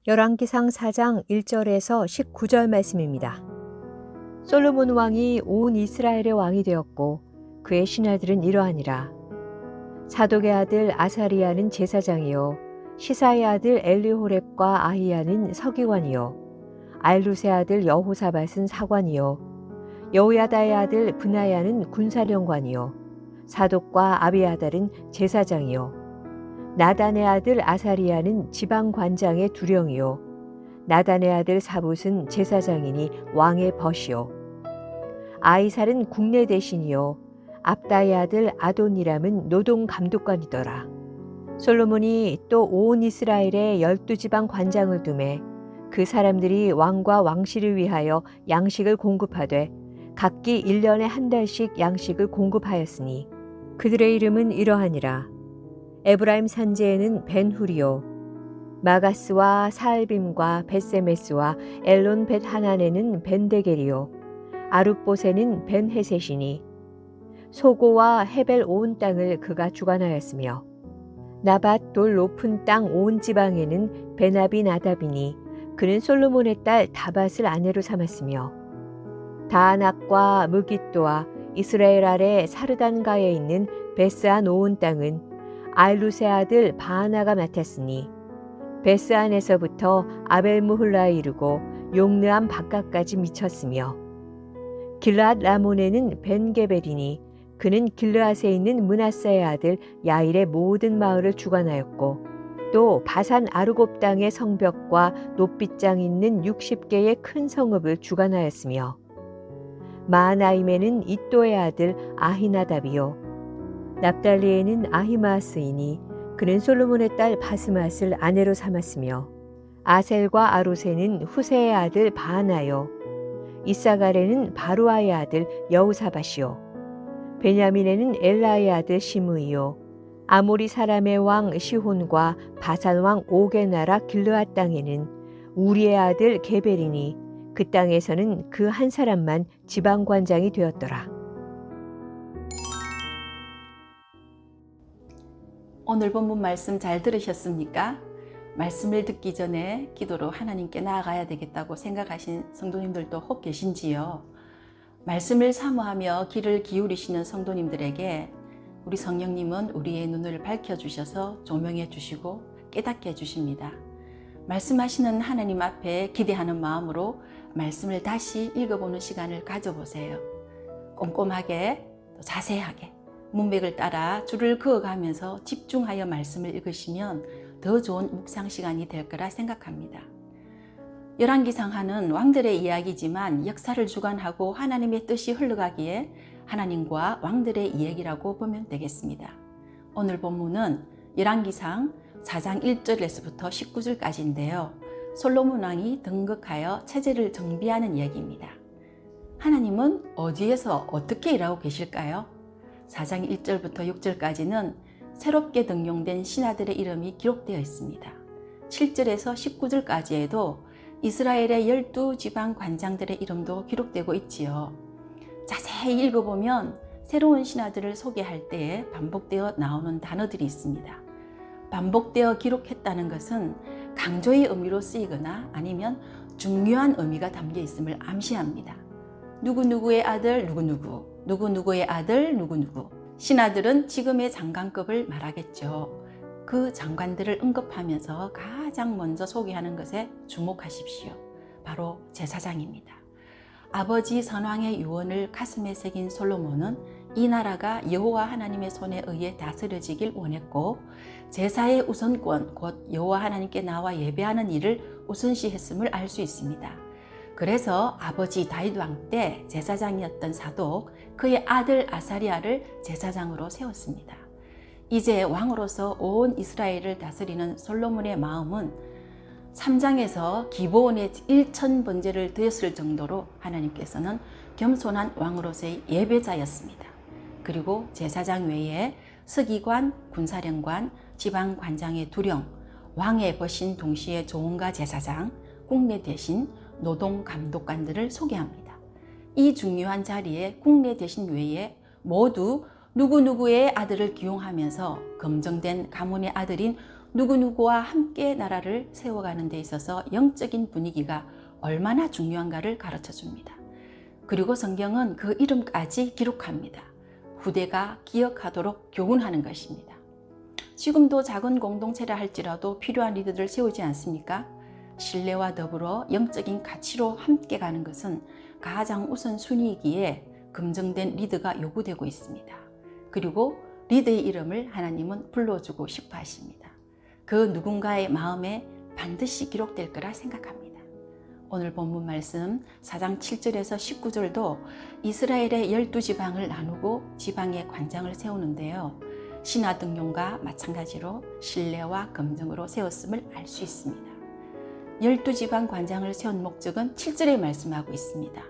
열왕기상 4장 1절에서 19절 말씀입니다. 솔로몬 왕이 온 이스라엘의 왕이 되었고 그의 신하들은 이러하니라. 사독의 아들 아사리야는 제사장이요 시사의 아들 엘리호렙과 아히야는 서기관이요 알루세 아들 여호사밧은 사관이요 여호야다의 아들 브나야는 군사령관이요 사독과 아비아달은 제사장이요 나단의 아들 아사리야는 지방관장의 두령이요 나단의 아들 사붓은 제사장이니 왕의 벗이요 아이살은 국내 대신이요 압다의 아들 아도니람은 노동감독관이더라. 솔로몬이 또 온 이스라엘에 12지방 관장을 두매 그 사람들이 왕과 왕실을 위하여 양식을 공급하되 각기 1년에 한 달씩 양식을 공급하였으니 그들의 이름은 이러하니라. 에브라임 산지에는 벤후리요 마가스와 사알빔과 벳세메스와 엘론 벳하난에는 벤데겔이요 아룻보세는 벤헤셋이니 소고와 헤벨 온 땅을 그가 주관하였으며 나밧 돌 높은 땅 온 지방에는 베나비 나답이니 그는 솔로몬의 딸 다밧을 아내로 삼았으며 다아낙과 무깃도와 이스라엘 아래 사르단가에 있는 베스안 온 땅은 알루세 아들 바하나가 맡았으니 베스안에서부터 아벨무훌라에 이르고 용르암 바깥까지 미쳤으며 길르앗 라몬에는 벤게벨이니 그는 길르앗에 있는 므낫사의 아들 야일의 모든 마을을 주관하였고 또 바산 아르곱 땅의 성벽과 높빗장 있는 60개의 큰 성읍을 주관하였으며 마하나임에는 이또의 아들 아히나답이요 납달리에는 아히마스이니 그는 솔로몬의 딸 바스맛을 아내로 삼았으며 아셀과 아로세는 후세의 아들 바하나요 이사갈에는 바루아의 아들 여우사밧이요 베냐민에는 엘라의 아들 시므이요 아모리 사람의 왕 시혼과 바산 왕 옥의 나라 길르앗 땅에는 우리의 아들 게벨이니 그 땅에서는 그 한 사람만 지방관장이 되었더라. 오늘 본문 말씀 잘 들으셨습니까? 말씀을 듣기 전에 기도로 하나님께 나아가야 되겠다고 생각하신 성도님들도 혹 계신지요? 말씀을 사모하며 귀를 기울이시는 성도님들에게 우리 성령님은 우리의 눈을 밝혀주셔서 조명해 주시고 깨닫게 해주십니다. 말씀하시는 하나님 앞에 기대하는 마음으로 말씀을 다시 읽어보는 시간을 가져보세요. 꼼꼼하게 또 자세하게 문맥을 따라 줄을 그어가면서 집중하여 말씀을 읽으시면 더 좋은 묵상 시간이 될 거라 생각합니다. 열왕기상하는 왕들의 이야기지만 역사를 주관하고 하나님의 뜻이 흘러가기에 하나님과 왕들의 이야기라고 보면 되겠습니다. 오늘 본문은 열왕기상 4장 1절에서부터 19절까지인데요. 솔로몬 왕이 등극하여 체제를 정비하는 이야기입니다. 하나님은 어디에서 어떻게 일하고 계실까요? 4장 1절부터 6절까지는 새롭게 등용된 신하들의 이름이 기록되어 있습니다. 7절에서 19절까지에도 이스라엘의 12지방 관장들의 이름도 기록되고 있지요. 자세히 읽어보면 새로운 신하들을 소개할 때에 반복되어 나오는 단어들이 있습니다. 반복되어 기록했다는 것은 강조의 의미로 쓰이거나 아니면 중요한 의미가 담겨 있음을 암시합니다. 누구누구의 아들 누구누구, 누구누구의 아들 누구누구. 신하들은 지금의 장관급을 말하겠죠. 그 장관들을 언급하면서 가장 먼저 소개하는 것에 주목하십시오. 바로 제사장입니다. 아버지 선왕의 유언을 가슴에 새긴 솔로몬은 이 나라가 여호와 하나님의 손에 의해 다스려지길 원했고 제사의 우선권 곧 여호와 하나님께 나와 예배하는 일을 우선시했음을 알 수 있습니다. 그래서 아버지 다윗 왕 때 제사장이었던 사독 그의 아들 아사리야를 제사장으로 세웠습니다. 이제 왕으로서 온 이스라엘을 다스리는 솔로몬의 마음은 3장에서 기브온의 1000번제를 드렸을 정도로 하나님께서는 겸손한 왕으로서의 예배자였습니다. 그리고 제사장 외에 서기관, 군사령관, 지방관장의 두령, 왕의 벗인 동시에 조은과 제사장, 국내 대신, 노동감독관들을 소개합니다. 이 중요한 자리에 국내 대신 외에 모두 누구누구의 아들을 기용하면서 검증된 가문의 아들인 누구누구와 함께 나라를 세워가는 데 있어서 영적인 분위기가 얼마나 중요한가를 가르쳐 줍니다. 그리고 성경은 그 이름까지 기록합니다. 후대가 기억하도록 교훈하는 것입니다. 지금도 작은 공동체라 할지라도 필요한 리더를 세우지 않습니까? 신뢰와 더불어 영적인 가치로 함께 가는 것은 가장 우선순위이기에 검증된 리더가 요구되고 있습니다. 그리고 리더의 이름을 하나님은 불러주고 싶어 하십니다. 그 누군가의 마음에 반드시 기록될 거라 생각합니다. 오늘 본문 말씀 4장 7절에서 19절도 이스라엘의 12지방을 나누고 지방의 관장을 세우는데요. 신하 등용과 마찬가지로 신뢰와 검증으로 세웠음을 알 수 있습니다. 12지방 관장을 세운 목적은 7절에 말씀하고 있습니다.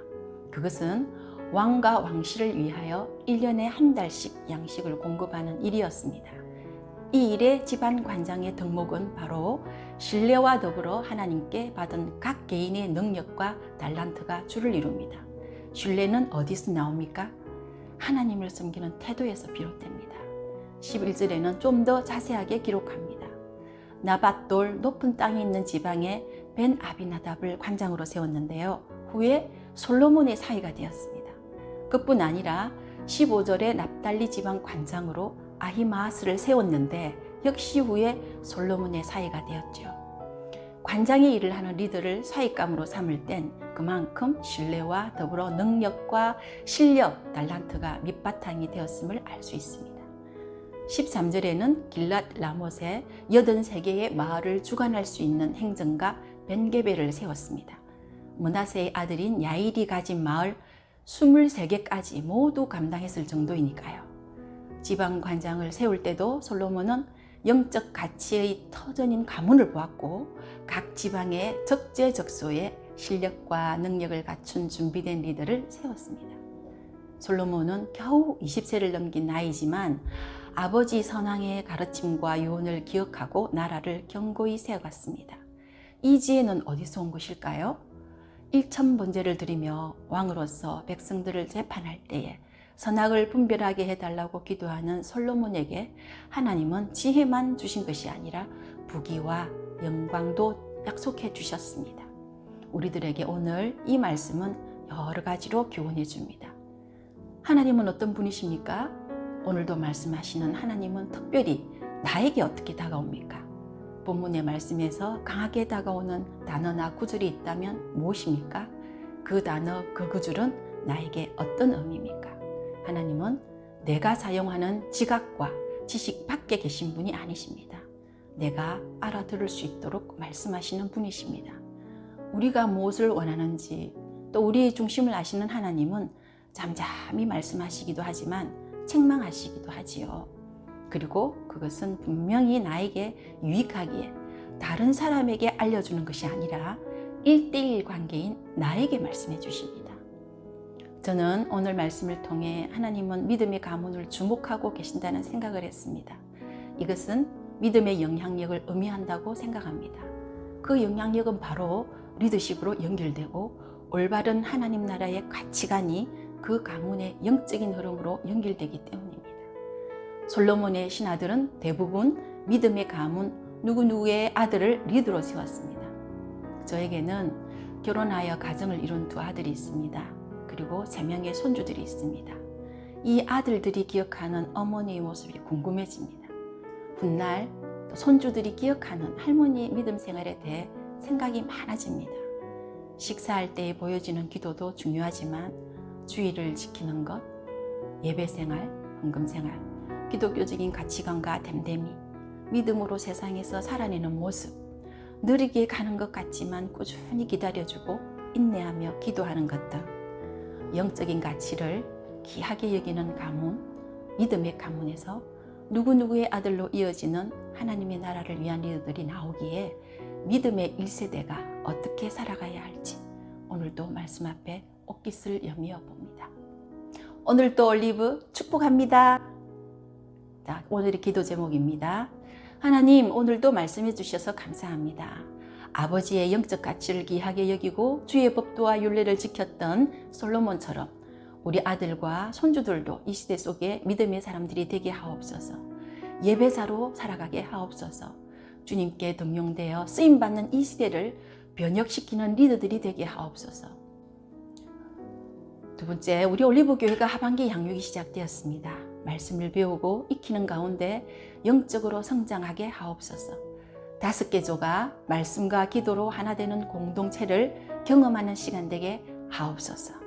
그것은 왕과 왕실을 위하여 1년에 한 달씩 양식을 공급하는 일이었습니다. 이 일의 집안 관장의 덕목은 바로 신뢰와 더불어 하나님께 받은 각 개인의 능력과 달란트가 주를 이룹니다. 신뢰는 어디서 나옵니까? 하나님을 섬기는 태도에서 비롯됩니다. 11절에는 좀 더 자세하게 기록합니다. 나밧돌 높은 땅에 있는 지방에 벤 아비나답을 관장으로 세웠는데요. 후에 솔로몬의 사위가 되었습니다. 그뿐 아니라 15절에 납달리 지방 관장으로 아히마아스를 세웠는데 역시 후에 솔로몬의 사위가 되었죠. 관장의 일을 하는 리더를 사위감으로 삼을 땐 그만큼 신뢰와 더불어 능력과 실력, 달란트가 밑바탕이 되었음을 알 수 있습니다. 13절에는 길랏 라못에 83개의 마을을 주관할 수 있는 행정가 벤게벨을 세웠습니다. 므낫세의 아들인 야일이 가진 마을 23개까지 모두 감당했을 정도이니까요. 지방 관장을 세울 때도 솔로몬은 영적 가치의 터전인 가문을 보았고 각 지방의 적재적소에 실력과 능력을 갖춘 준비된 리더를 세웠습니다. 솔로몬은 겨우 20세를 넘긴 나이지만 아버지 선왕의 가르침과 유언을 기억하고 나라를 견고히 세워갔습니다. 이 지혜는 어디서 온 것일까요? 일천번제를 드리며 왕으로서 백성들을 재판할 때에 선악을 분별하게 해달라고 기도하는 솔로몬에게 하나님은 지혜만 주신 것이 아니라 부귀와 영광도 약속해 주셨습니다. 우리들에게 오늘 이 말씀은 여러 가지로 교훈해 줍니다. 하나님은 어떤 분이십니까? 오늘도 말씀하시는 하나님은 특별히 나에게 어떻게 다가옵니까? 본문의 말씀에서 강하게 다가오는 단어나 구절이 있다면 무엇입니까? 그 단어, 그 구절은 나에게 어떤 의미입니까? 하나님은 내가 사용하는 지각과 지식 밖에 계신 분이 아니십니다. 내가 알아들을 수 있도록 말씀하시는 분이십니다. 우리가 무엇을 원하는지 또 우리의 중심을 아시는 하나님은 잠잠히 말씀하시기도 하지만 책망하시기도 하지요. 그리고 그것은 분명히 나에게 유익하기에 다른 사람에게 알려주는 것이 아니라 1대1 관계인 나에게 말씀해 주십니다. 저는 오늘 말씀을 통해 하나님은 믿음의 가문을 주목하고 계신다는 생각을 했습니다. 이것은 믿음의 영향력을 의미한다고 생각합니다. 그 영향력은 바로 리더십으로 연결되고 올바른 하나님 나라의 가치관이 그 가문의 영적인 흐름으로 연결되기 때문입니다. 솔로몬의 신하들은 대부분 믿음의 가문 누구누구의 아들을 리더로 세웠습니다. 저에게는 결혼하여 가정을 이룬 2 아들이 있습니다. 그리고 3명의 손주들이 있습니다. 이 아들들이 기억하는 어머니의 모습이 궁금해집니다. 훗날 또 손주들이 기억하는 할머니의 믿음 생활에 대해 생각이 많아집니다. 식사할 때 보여지는 기도도 중요하지만 주의를 지키는 것, 예배 생활, 헌금 생활, 기독교적인 가치관과 됨됨이, 믿음으로 세상에서 살아내는 모습, 느리게 가는 것 같지만 꾸준히 기다려주고 인내하며 기도하는 것 등 영적인 가치를 귀하게 여기는 가문, 믿음의 가문에서 누구누구의 아들로 이어지는 하나님의 나라를 위한 리더들이 나오기에 믿음의 1세대가 어떻게 살아가야 할지 오늘도 말씀 앞에 옷깃을 여미어 봅니다. 오늘도 올리브 축복합니다. 자, 오늘의 기도 제목입니다. 하나님, 오늘도 말씀해 주셔서 감사합니다. 아버지의 영적 가치를 귀하게 여기고 주의 법도와 율례를 지켰던 솔로몬처럼 우리 아들과 손주들도 이 시대 속에 믿음의 사람들이 되게 하옵소서. 예배자로 살아가게 하옵소서. 주님께 등용되어 쓰임받는 이 시대를 변혁시키는 리더들이 되게 하옵소서. 두 번째, 우리 올리브교회가 하반기 양육이 시작되었습니다. 말씀을 배우고 익히는 가운데 영적으로 성장하게 하옵소서. 5개 조가 말씀과 기도로 하나 되는 공동체를 경험하는 시간 되게 하옵소서.